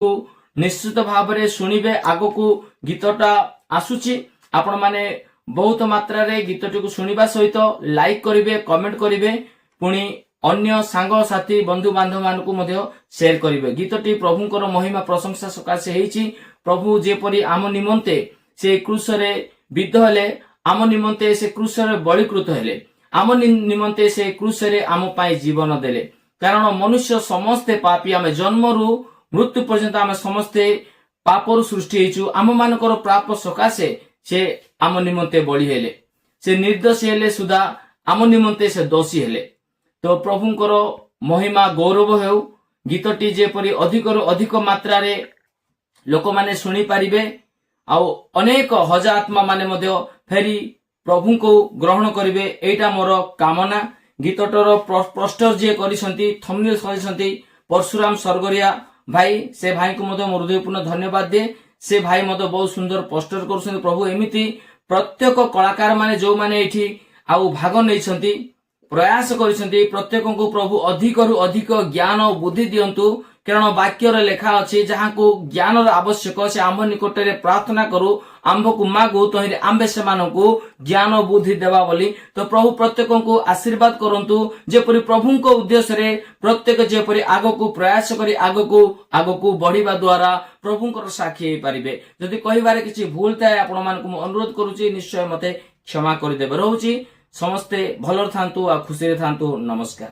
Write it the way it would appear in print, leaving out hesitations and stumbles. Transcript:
निश्चित भाव में शुणिबे। आग को गीतटा आसुची आपण माने बहुत मात्रा रे गीतटी को शुणिबा सहित लाइक करिवे, कमेंट करिवे, पुणी अन्य सांग साथी बंधु बांधव मानकु मध्य शेयर करिवे। गीतटी प्रभुंकर महिमा प्रशंसा सकाशे हेछि। प्रभु जेपरि आम निमंते से क्रूसरे विद्ध हेले, आम निमंते से क्रूसरे बलिकृत हेले, आम निमंते से क्रूसरे आम पाई जीवन देले। कारण मनुष्य समस्ते पापी, आम जन्मरु मृत्यु पर्यंत आम समस्ते पापरु सृष्टि हेचु। आम मानकर पाप सकाशे से आम निमंते बलि हेले, से निर्दोष हेले सुधा आम निमंते से दोषी हेले। तो प्रभुंकर महिमा गौरव हेउ। गीतटी जेपरि अधिकरु अधिक मात्रा रे लोक माने सुनी पारिबे, आउ अनेक हजार आत्मा माने मध्य फेरी प्रभु को ग्रहण करिवे, एटा मोर कामना। गीतटर पोस्टर जे करिसंती, थंबनेल करिसंती परशुराम स्वर्गरिया भाई, से भाई को मध्य मोर हृदयपूर्ण धन्यवाद दे। से भाई मध्य बहुत सुंदर पोस्टर करुसंती। प्रभु एमिति प्रत्येक कलाकार माने जो माने एठी आउ भाग नैछंती, प्रयास करिसंती, प्रत्येक को प्रभु अधिकरु अधिक ज्ञान और बुद्धि दियंतु। कारण वाक्यर लेखा अछि, जहाँ को ज्ञानर आवश्यक से आंभ निकटरे प्रार्थना करू, आंभ को मागू, तहिरे आंबे सेमानकु ज्ञान और बुद्धि देवा बोली। तो प्रभु प्रत्येक को आशीर्वाद करंतु, जेपरि प्रभु को उद्देश्य रे प्रत्येक जेपरि आगो प्रयास करी आगो बढ़िबा द्वारा प्रभुंकर साक्षी हेई पारिबे। जदि कहिबारे किछि भूल थाए आपण मानकु अनुरोध करूची, निश्चय मते क्षमा करि देबे। रहूची समस्ते भलर थांतु आ खुशी रे थांतु। नमस्कार।